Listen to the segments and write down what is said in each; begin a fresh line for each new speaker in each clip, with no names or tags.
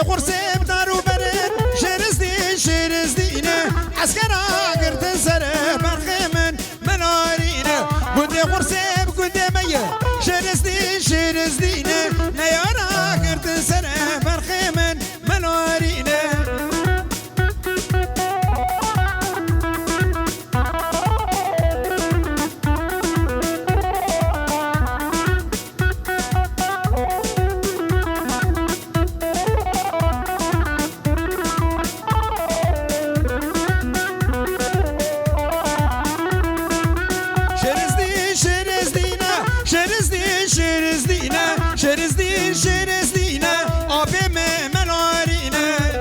غرسه بدارو برد شرز دینه عسكرا قرد سره برخي من منارينه قد غرسه قد ميه شرز دينه نيارا قرد سره برخي من منارينه شرز دینه آبم منارینه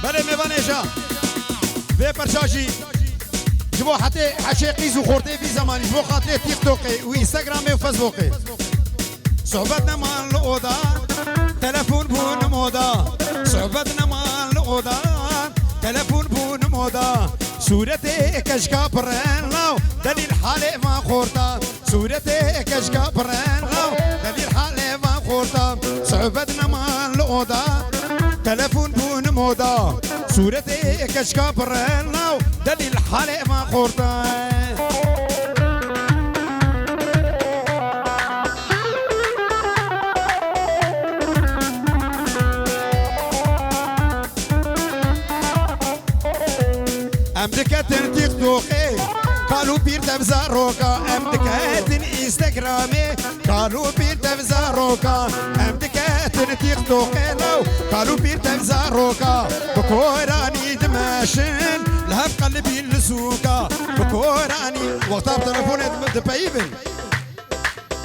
بله میوانیجا به پرچاجی جبو حتی عشقی زو خورده فی زمانی جبو خاطر تیک توقی و اینستاگرام و فیسبوقی صحبت نمان لعودا تلفون بون مودا صحبت نمان لعودا تلفون بون مودا صورت کشکا پرن لاو دلیل حال ما خورتا صورت کشکا پرن لاو دلیل حال ما خورتا صحبت نمان لعودا تلفون بون مودا صورت کشکا پرن لاو دلیل حال ما خورتا ام دكاتن تيك توقي قالوا بير تفزاروكا ام دكاتن انستغرامي قالوا بير تفزاروكا ام دكاتن تيك توقي لو قالوا بير تفزاروكا بكوراني دماشن لهب قلبي اللسوكا بكوراني وقتها بتلفوني دبايبن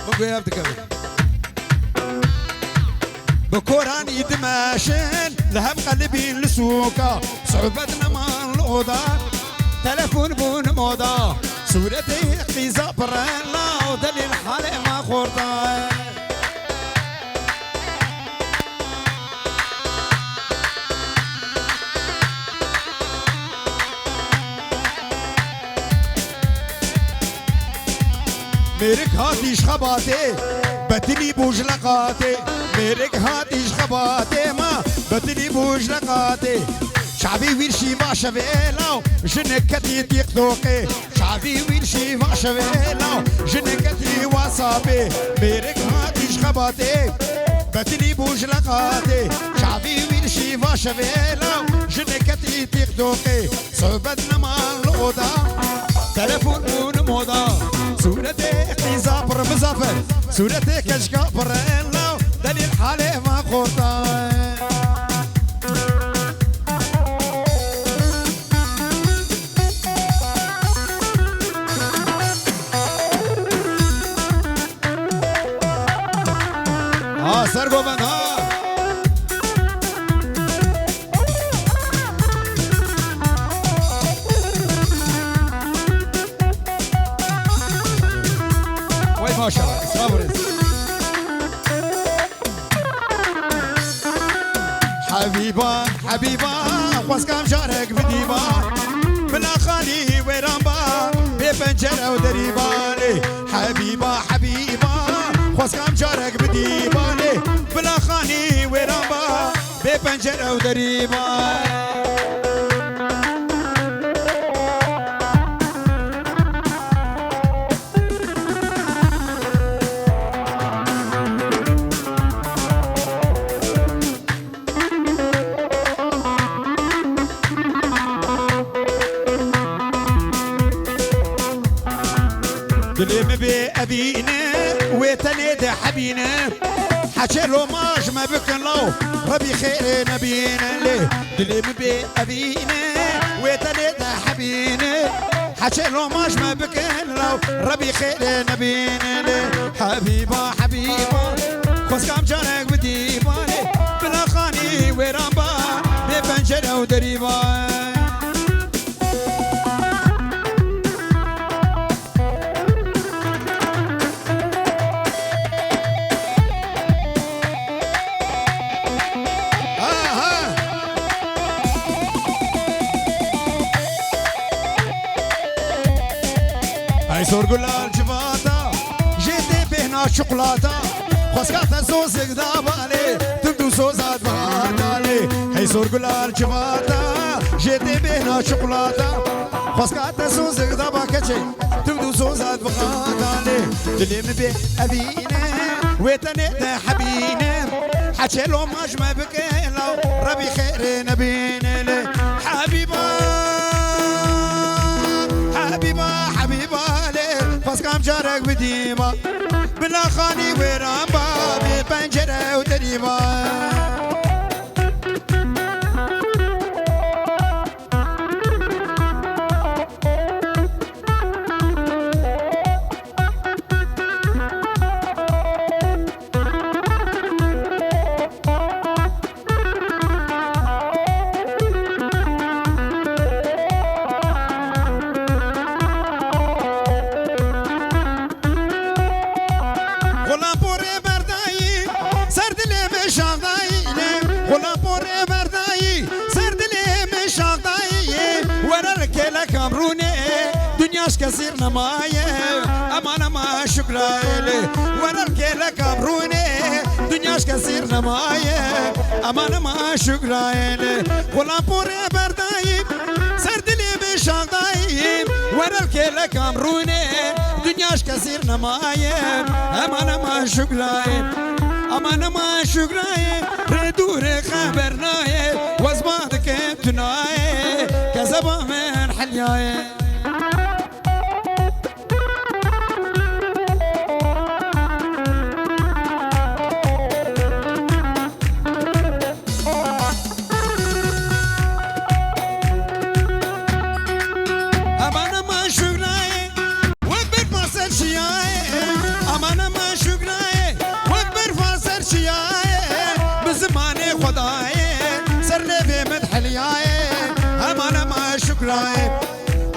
بقول يا بدك بكوراني دماشن لهب قلبي اللسوكا صعوبتنا ما الأوضة تلفون بون موضة صورتي اختيزا بران لا ودليل حالي ما خورتا ميرك هاتيش خباتي بتلي بوجلقاتي ميرك هاتيش خباتي ما بتلي بوجلقاتي شعبي ويرشي ما شفيلاو جنكتي تيك توقي شعبي ويرشي ما شفيلاو جنكتي وصابي ميرك هاتيش خباتي بتلي بوجلقاتي شعبي ويرشي ما شفيلاو جنكتي تيك توقي صعبتنا مع الأوضة تلفون بون موضة صورتي اختيزا بر مزافر صورتي كشكا بريلاو دليل حالي ما خورتا حبيبا خواسكم جارك بديبا بلا خالي ويرامبا ببنجرة ودريبالي حبيبا حبيبا خواسكم جارك بديبالي بلا خالي ويرامبا ببنجرة ودريبالي دلم بي أبينا وتنيد حبينا حكي له ماش ما بكن لو ربي خير نبينا ليه دلم بي أبينا وتنيد حبينا حكي له ماش ما بكن لو ربي خير نبينا ليه حبيبا حبيبا خواسكم جارك بديبالي بلا خاني ويرامبا ببنجرة ودريبا سورقلا الجفاتا جيتي بهنا شوكولاته خواسكات زوزك دابالي تبدو سوزات بغادالي هي سورقلا الجفاتا جيتي بهنا شوكولاته خواسكات زوزك داباكتشي تبدو سوزات بغادالي دلم بي أبينا ويتنيت حبينا حكي له ماش ما بكيلو ربي خير نبينا لي حبيبا حبيبا حبيبا خواسكم جارك بديبا بلا خاني ويرامبا ببنجرة ودريبا دنياش كثير نمايه امان ما شكرايلي وانا لك امروني دنياش كثير نمايه امان ما شكرايلي ولا بوري بردايب سردلي بشاغدايب وانا لك امروني دنياش كثير نمايه امان ما شكرايلي امان ما شكرايلي ردور خبرناي وزبادك تناي كذبا من حلياي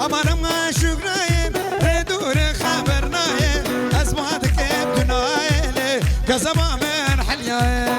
أمان ما شكراي ردور خبرناي أزماتك ابتناي كزما من حلياي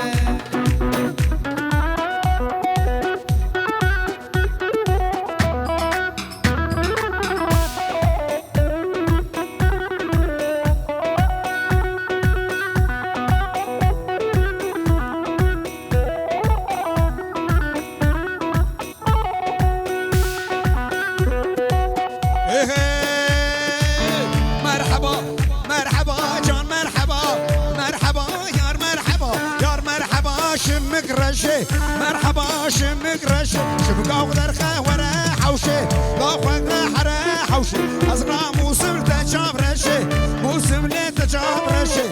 مرحبا شمك رشي شبقا وغدرخة ورا حوشي ضاقنا حرا حوشي أزرع موسم تجاب رشي موسم لي تجاب رشي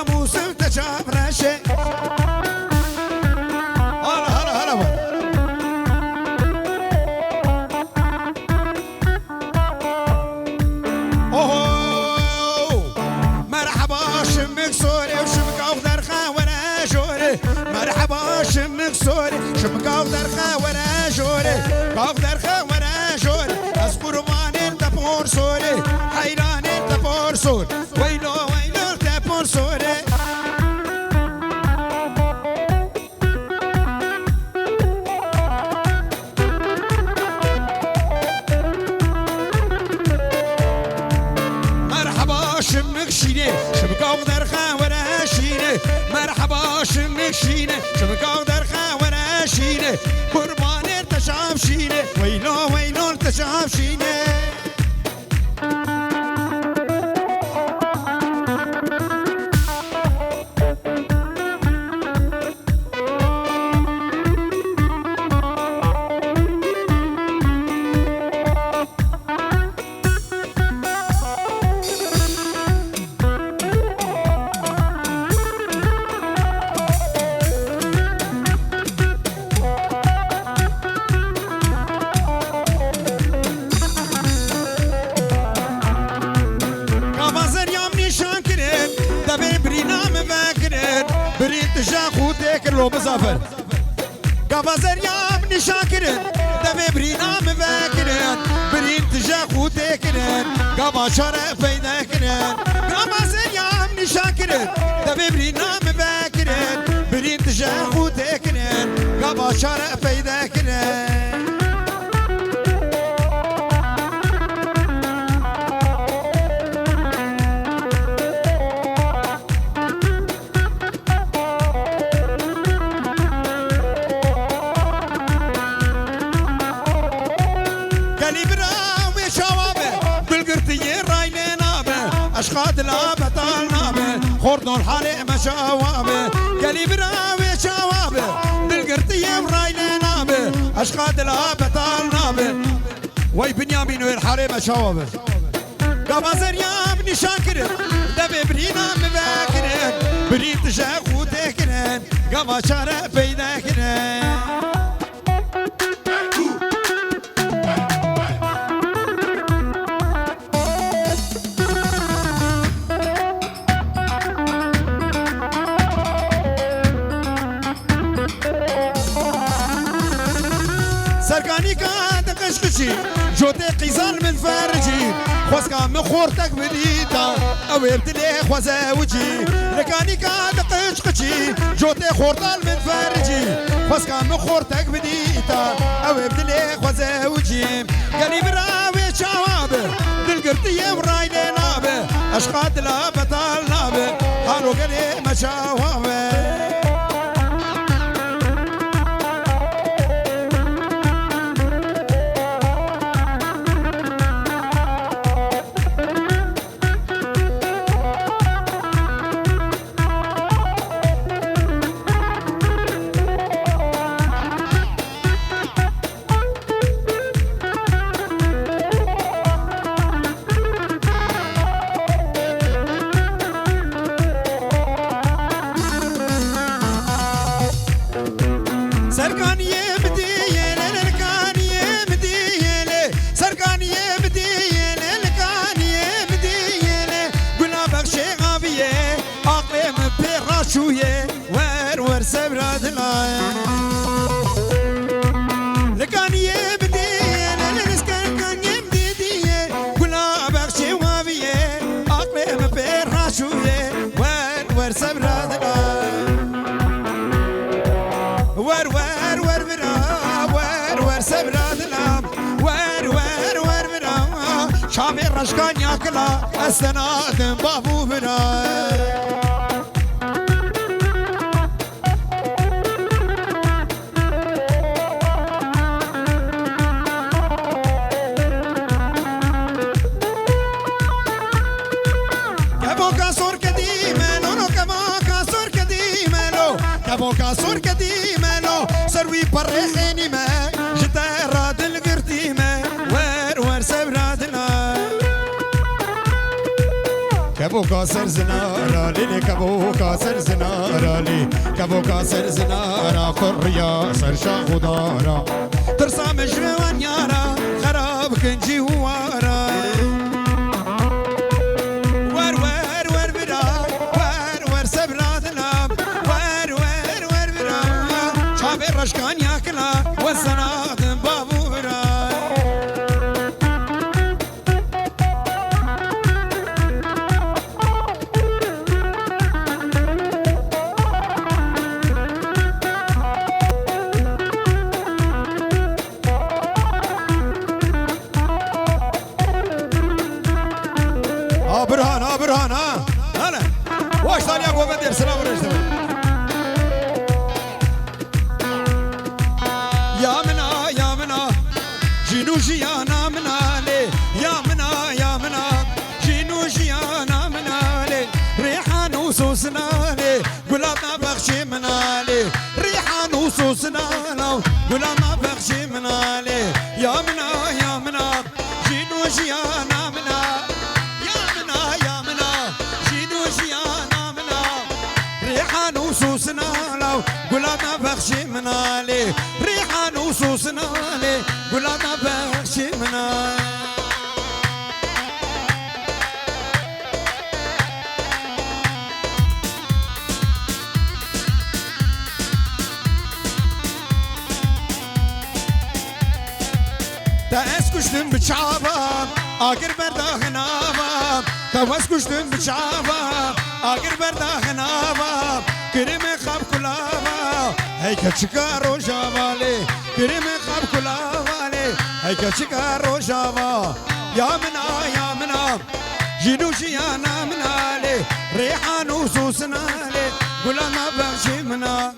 موسم تجاب رشي هلا هلا هلا اوه مرحبا شمك سوري وشبقا وغدرخة ورا جوري مرحبا شمك سوري شمقاو درخا ورا جوري قاو درخا ورا جوري از قربان التبور سوري حيران التبور سوري ويلو ويلو التبور سوري ويلو ويلو التشعب شيني لو مسافر كفازر يا ابني شاكرين دمي برينا مفاكرين برين تجاخو تاكرين كما شرف فيداكرين كفازر يا ابني شاكرين دمي برينا مفاكرين برين تجاخو تاكرين كما شرف فيداكرين أشخاص لا بطلنا به خردون الحالي مشاوابه قلي براوي شوابه بالقرطية ورايلنا به أشخاص لا بطلنا به وي بنيامين والحالي مشاوابه قبازر يا ابني شاكرين دبي برينا مباكرين بريد تشاخو تاكرين قبا شارع بيداكرين سرقاني كاد قشقشي جوتي قيزان من فرجي خوسكا مخورتك بديتا او ابتلي خوزاوجي رقاني كاد قشقشي جوتي خورتال من فرجي خوسكا مخورتك بديتا او ابتلي خوزاوجي قالي براوي شوابه دلقرطية ورايلي نابه اشقاد لا بطال نابه حالو قالي مشاوابه شوية ور سبراد العين لكان يبدي لنسكن كان يبدي كلا بخشي وابيه أقلي مبير شوية ور سبراد العين ور سبراد العين ور شامي رشكان ياكلا السناد بابو بنا كابوكا صور قديمة لو سروي بريخيني ما جتا راد القرتيمة ور سبراد لا كابوكا سر زنارا لي كابوكا سر زنارا لي كابوكا سر زنارا قريا سر شاخدارا ترسام جوان يارا خراب كنجي وارا رشكان ياكلا والسناد بابو براي برهان هلا واش ثاني ابو بدر سلام عليكم جينو جيانا منالي يا منا يا منا جينو جيانا منالي ريحان وسوسنالي قولا ما بغشي منالي ريحان وسوسنالي قولا ما بغشي منالي يا منا يا منا جينو جيانا منا يا منا يا منا جينو جيانا منا ريحان وسوسنالي قولا ما بغشي منالي ريحان وسوسنالي قولا ما بغشي منالي تاس كشتم بشعبا اگر بردا هنابا تاس كشتم بشعبا اگر بردا هنابا كريم خاب كلابا هيك شكارو جوالي كريم خاب كلابا هيك شكارو جوا يا منا يا منا جينو جيانا منالي ريحان وسوسنالي قولا ما بغشي منا